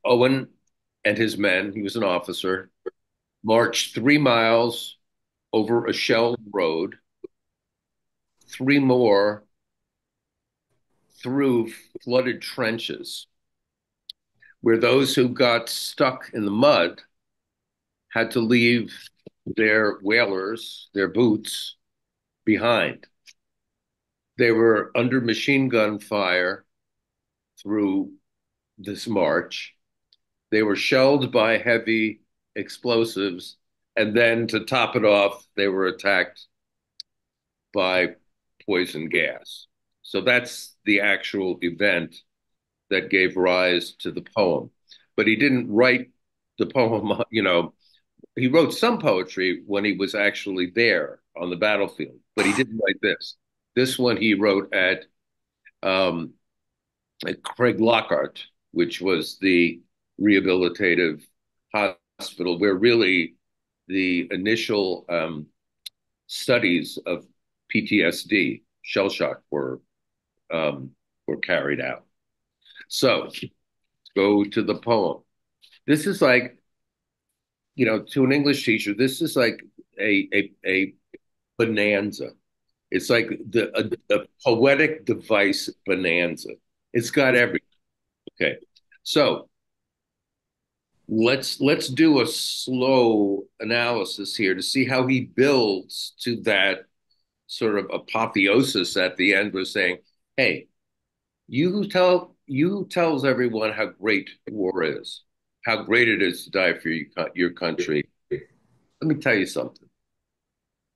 Owen and his men, he was an officer, marched 3 miles over a shelled road, 3 more through flooded trenches, where those who got stuck in the mud had to leave their whalers, their boots, behind. They were under machine gun fire through this march. They were shelled by heavy explosives, and then to top it off, they were attacked by poison gas. So that's the actual event that gave rise to the poem. But he didn't write the poem, he wrote some poetry when he was actually there on the battlefield, but he didn't write this. This one he wrote um, at Craig Lockhart, which was the rehabilitative hospital where really the initial studies of PTSD, shell shock, were carried out. So go to the poem. This is like, to an English teacher, this is like a bonanza. It's like a poetic device bonanza. It's got everything. Okay, so let's do a slow analysis here to see how he builds to that sort of apotheosis at the end, was saying, "Hey, you tells everyone how great war is, how great it is to die for your country. Let me tell you something.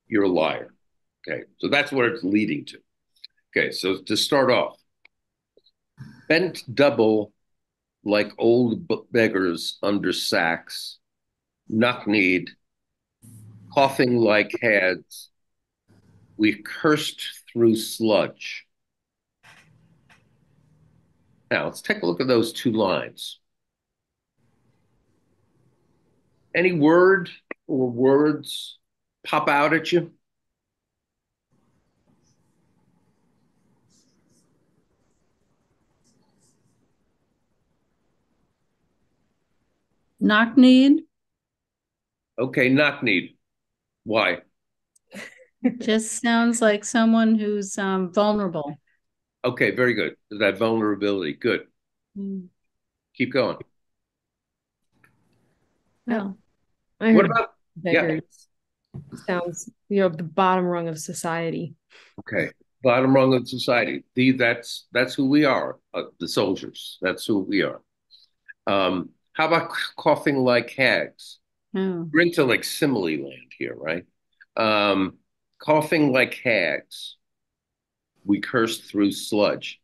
You're a liar." Okay, so that's what it's leading to. Okay, so to start off, bent double like old beggars under sacks, knock-kneed, coughing like hads, we cursed through sludge. Now, let's take a look at those two lines. Any word or words pop out at you? Knock-kneed. Okay, knock-kneed. Why? Just sounds like someone who's vulnerable. Okay, very good. That vulnerability. Good. Mm. Keep going. Well, What about beggars? Yeah. Sounds, the bottom rung of society. Okay, bottom rung of society. That's who we are. The soldiers. That's who we are. How about coughing like hags? Oh. We're into like simile land here, right? Coughing like hags. We cursed through sludge.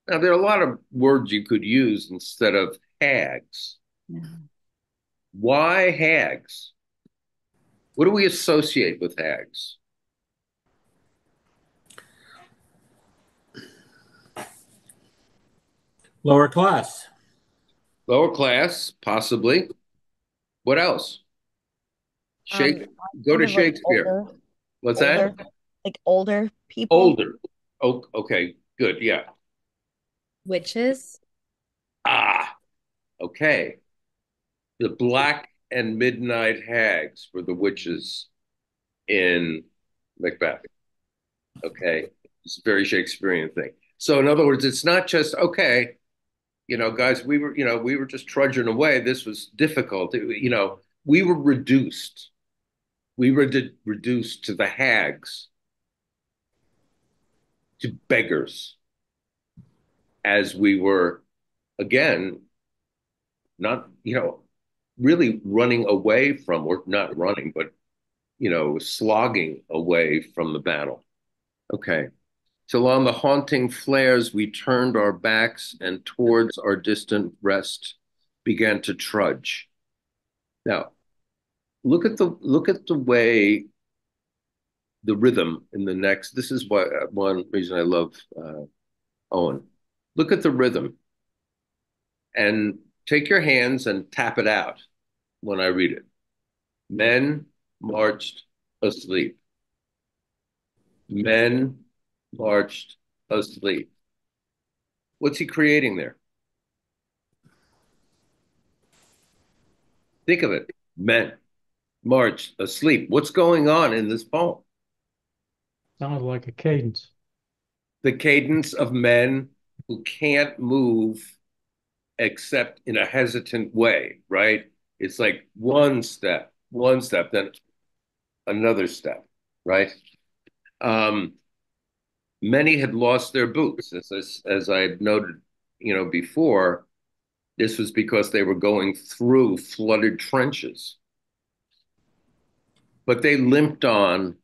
Now, there are a lot of words you could use instead of hags. Yeah. Why hags? What do we associate with hags? Lower class. Lower class, possibly. What else? Go to Shakespeare. Like What's older, that? like older people. Older. Oh, okay, good. Yeah. Witches. Ah, okay. The Black and Midnight Hags were the witches in Macbeth. Okay. It's a very Shakespearean thing. So in other words, it's not just, okay, guys, we were just trudging away. This was difficult. We were reduced. We were reduced to the hags, to beggars, as we were, again, not, really running away from, or not running, but, slogging away from the battle. Okay. Till on the haunting flares we turned our backs and towards our distant rest began to trudge. Now, look at the way the rhythm in the next. This is one reason I love Owen. Look at the rhythm and take your hands and tap it out when I read it. Men marched asleep. Men marched asleep. What's he creating there? Think of it. Men marched asleep. What's going on in this poem? Sounds like a cadence. The cadence of men who can't move except in a hesitant way, right? It's like one step, then another step, right? Many had lost their boots, as I had noted, before. This was because they were going through flooded trenches. But they limped on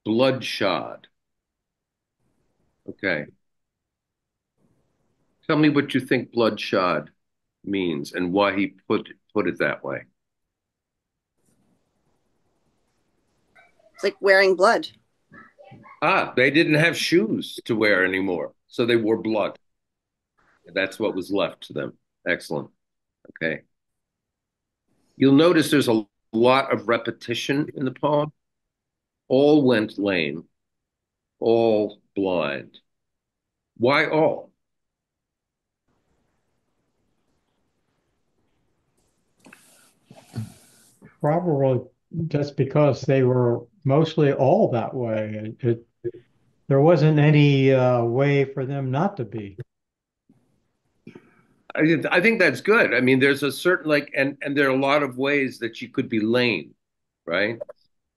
bloodshod. Okay. Tell me what you think bloodshod means and why he put it that way. It's like wearing blood. They didn't have shoes to wear anymore, so they wore blood. That's what was left to them. Excellent. Okay. You'll notice there's a lot of repetition in the poem. All went lame, all blind. Why all? Probably just because they were mostly all that way. There wasn't any way for them not to be. I think that's good. I mean, there's a certain and there are a lot of ways that you could be lame, right?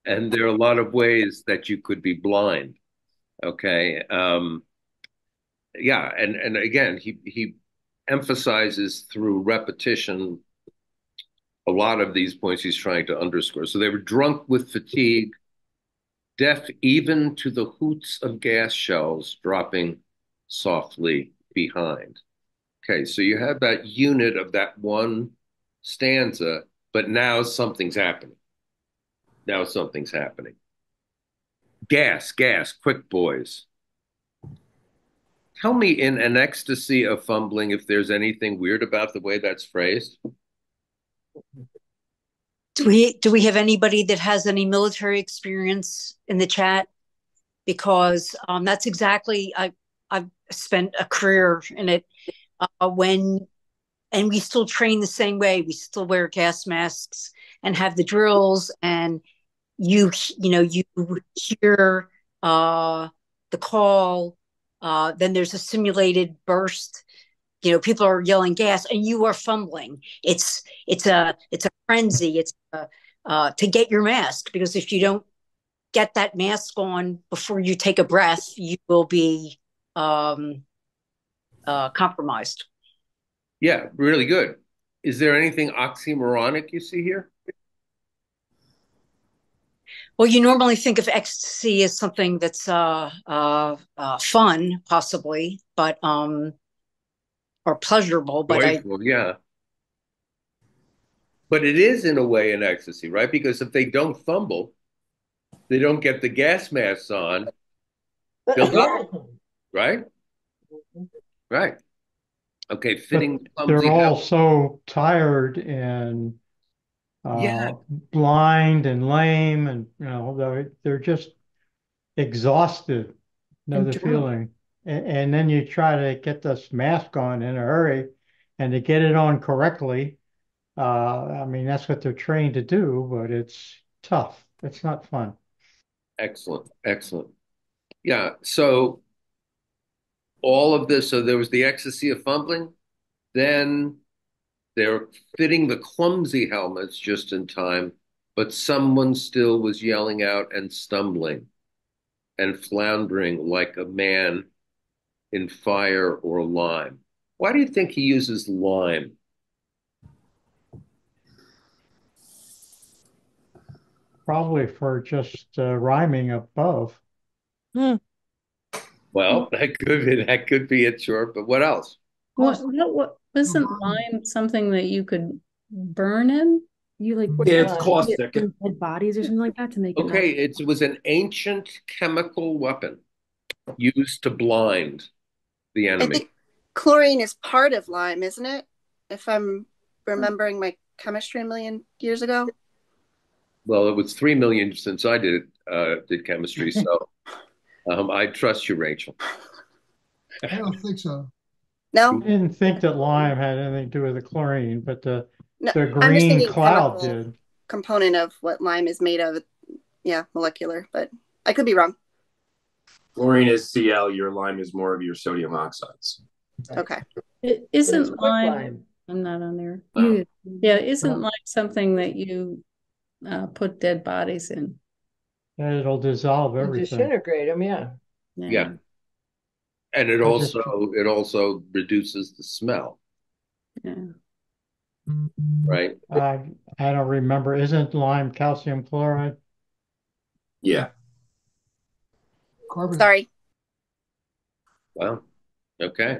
And there are a lot of ways that you could be blind. Okay. Yeah, and again, he emphasizes through repetition a lot of these points he's trying to underscore. So they were drunk with fatigue, deaf even to the hoots of gas shells dropping softly behind. Okay, so you have that unit of that one stanza, but now something's happening. Now something's happening. Gas, gas, quick, boys. Tell me in an ecstasy of fumbling if there's anything weird about the way that's phrased. Do we have anybody that has any military experience in the chat? Because that's exactly I've spent a career in it. And we still train the same way. We still wear gas masks and have the drills, and you hear the call. Then there's a simulated burst. People are yelling gas, and you are fumbling. It's a frenzy. It's to get your mask, because if you don't get that mask on before you take a breath, you will be compromised. Yeah, really good. Is there anything oxymoronic you see here? Well, you normally think of ecstasy as something that's fun, possibly, but or pleasurable, but joyful, yeah. But it is in a way an ecstasy, right? Because if they don't fumble, they don't get the gas masks on, they'll die, right? Right. Okay, fitting. They're all so tired and blind and lame, and they're just exhausted. The feeling. And then you try to get this mask on in a hurry, and to get it on correctly. I mean, that's what they're trained to do, but it's tough. It's not fun. Excellent, excellent. Yeah. So all of this. So there was the ecstasy of fumbling. Then they're fitting the clumsy helmets just in time, but someone still was yelling out and stumbling and floundering like a man in fire or lime. Why do you think he uses lime? Probably for just rhyming above. Well, that could be it, sure. But what else? What wasn't lime something that you could burn in? It's caustic. Dead bodies or something like that to make it. Okay, it was an ancient chemical weapon used to blind the enemy. I think chlorine is part of lime, isn't it? If I'm remembering my chemistry a million years ago. Well, it was 3 million since I did chemistry, so I trust you, Rachel. I don't think so. No, I didn't think that lime had anything to do with the chlorine, but the green cloud did. Component of what lime is made of, yeah, molecular, but I could be wrong. Chlorine is Cl. Your lime is more of your sodium oxides. Okay. It isn't lime. I'm not on there. Yeah, isn't lime something that you put dead bodies in? And it'll dissolve everything. Disintegrate them, yeah. Yeah. And it also reduces the smell. Yeah. right? I don't remember. Isn't lime calcium chloride? Yeah. Carbon. Sorry. Wow. Okay.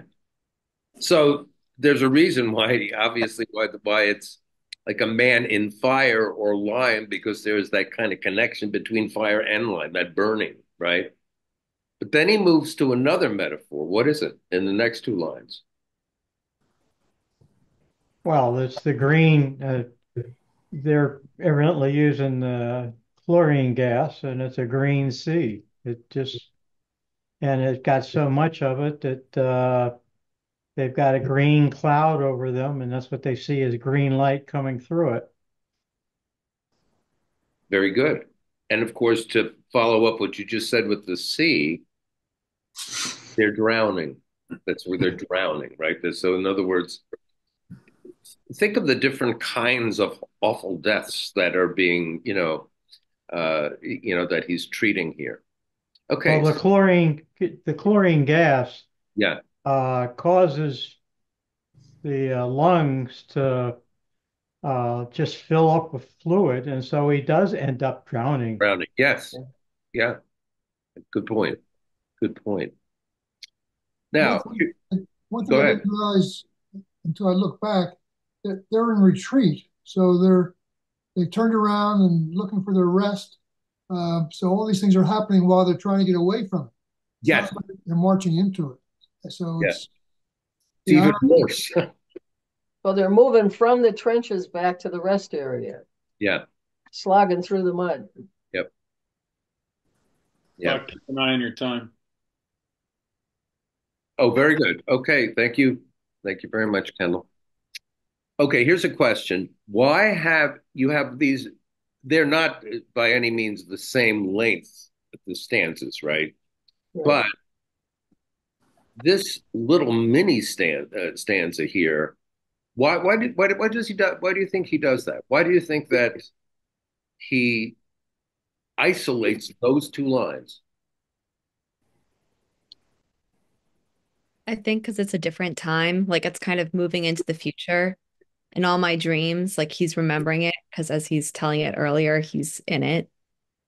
So there's a reason why, obviously, why it's like a man in fire or lime, because there's that kind of connection between fire and lime, that burning, right? But then he moves to another metaphor. What is it in the next two lines? Well, it's the green. They're evidently using the chlorine gas, and it's a green sea. And it got so much of it that they've got a green cloud over them, and that's what they see as green light coming through it. Very good. And of course, to follow up what you just said with the sea, they're drowning. That's where they're drowning, right? So, in other words, think of the different kinds of awful deaths that are being, that he's treating here. Okay. Well, the chlorine gas Yeah. causes the lungs to just fill up with fluid, and so he does end up drowning. Drowning. Yes. Yeah. Good point. Good point. Now, one go thing I ahead. didn't realize until I look back, that they're in retreat. So they turned around and looking for their rest. So all these things are happening while they're trying to get away from it. Yes. They're marching into it. So it's even worse. Well, they're moving from the trenches back to the rest area. Yeah. Slogging through the mud. Yep. Yeah. Keep an eye on your time. Oh, very good. Okay. Thank you. Thank you very much, Kendall. Okay, here's a question. Why have you have these? They're not by any means the same length, the stanzas, right? But this little mini stanza here, why does he do, why do you think he does that? Why do you think that he isolates those two lines? I think because it's a different time, like it's kind of moving into the future. In all my dreams, like he's remembering it because as he's telling it earlier, he's in it.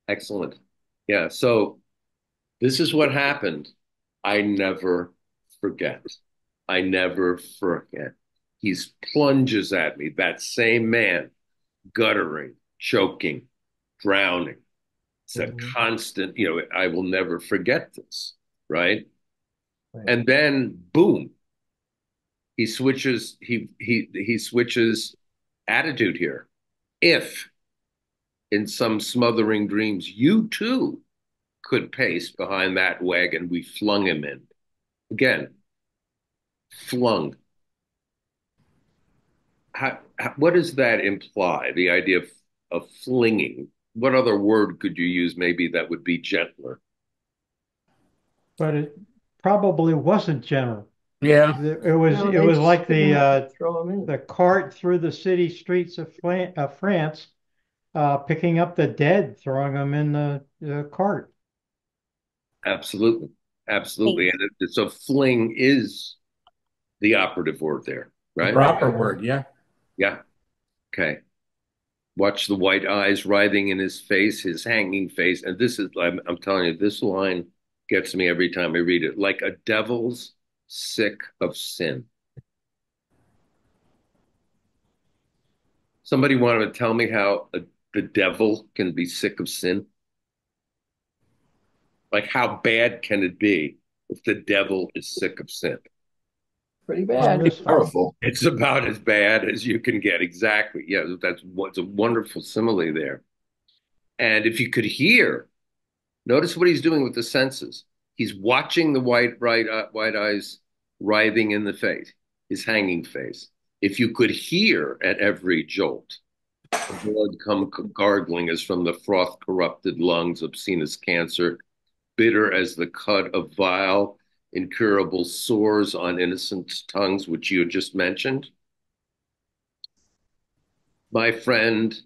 Excellent. Yeah. So this is what happened. I never forget. I never forget. He plunges at me, that same man, guttering, choking, drowning. It's a constant, I will never forget this, right? And then boom, he switches attitude here. If in some smothering dreams you too could pace behind that wagon we flung him in. Again, flung. What does that imply? The idea of flinging. What other word could you use maybe that would be gentler? But it probably wasn't gentle. Yeah. It was like the cart through the city streets of France, picking up the dead, throwing them in the cart. Absolutely. Absolutely. And so fling is the operative word there, right? The proper word, yeah. Yeah. Okay. Watch the white eyes writhing in his face, his hanging face. And this is, I'm telling you, this line gets me every time I read it. Like a devil's sick of sin. Somebody wanted to tell me how the devil can be sick of sin? Like, how bad can it be if the devil is sick of sin? Pretty bad. It's powerful. It's about as bad as you can get. Exactly. Yeah, that's what's a wonderful simile there. And if you could hear, notice what he's doing with the senses. He's watching the white eyes writhing in the face, his hanging face. If you could hear at every jolt, the blood come gargling as from the froth corrupted lungs, obscene as cancer, bitter as the cut of vile, incurable sores on innocent tongues, which you had just mentioned. My friend,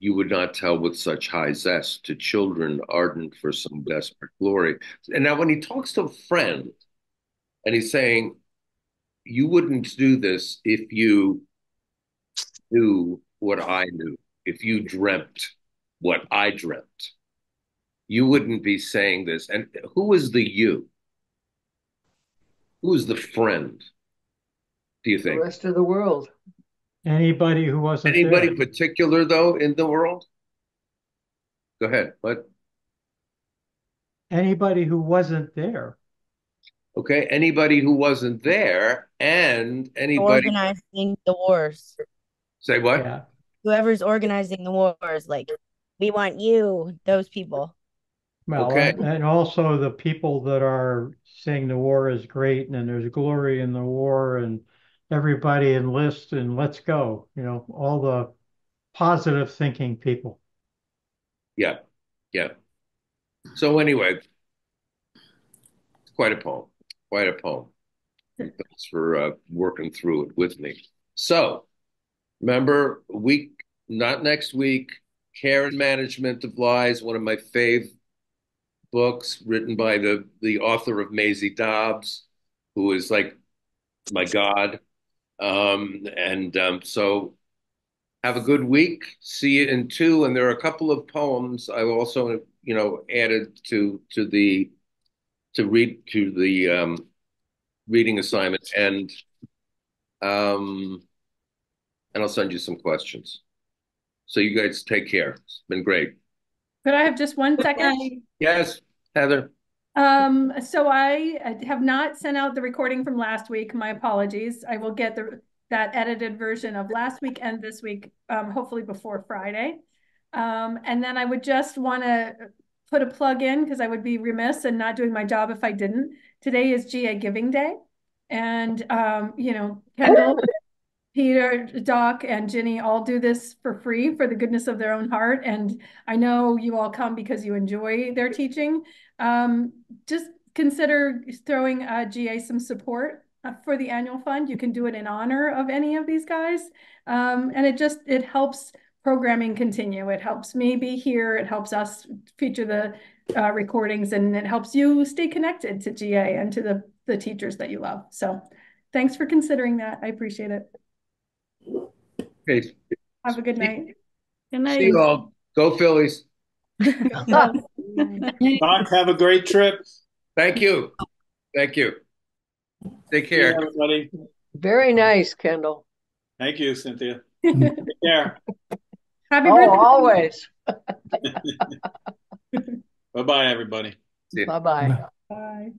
you would not tell with such high zest to children ardent for some desperate glory. And now when he talks to a friend and he's saying, you wouldn't do this if you knew what I knew, if you dreamt what I dreamt. You wouldn't be saying this. And who is the you? Who is the friend, do you The think? rest of the world. Anybody who wasn't Anybody there. particular, though, in the world? Go ahead. What? Anybody who wasn't there. Okay. Anybody who wasn't there and anybody. Organizing the wars. Say what? Yeah. Whoever's organizing the wars, like, we want you, those people. Well, Okay. and also the people that are saying the war is great and there's glory in the war and everybody enlist and let's go. You know, all the positive thinking people. Yeah. Yeah. So anyway, quite a poem. Quite a poem. Thanks for working through it with me. So remember, not next week, Care and Management of Lies, one of my fave books written by the author of Maisie Dobbs, who is like my God. So have a good week. See you in 2. And there are a couple of poems I also, added to the reading assignment, and I'll send you some questions. So you guys take care. It's been great. Could I have just 1 second? Yes, Heather. So I have not sent out the recording from last week. My apologies. I will get that edited version of last week and this week, hopefully before Friday. And then I would just want to put a plug in, because I would be remiss and not doing my job if I didn't. Today is GA Giving Day. And, Kendall, Peter, Doc, and Ginny all do this for free for the goodness of their own heart. And I know you all come because you enjoy their teaching. Just consider throwing GA some support for the annual fund. You can do it in honor of any of these guys. And it helps programming continue. It helps me be here. It helps us feature the recordings, and it helps you stay connected to GA and to the teachers that you love. So thanks for considering that. I appreciate it. Okay. Have a good night. Good night. See you all. Go Phillies. Doc, have a great trip. Thank you. Thank you. Take See you, care. everybody. Very nice, Kendall. Thank you, Cynthia. Take care. Happy Oh, birthday. always. Bye-bye, everybody. Bye-bye. Bye.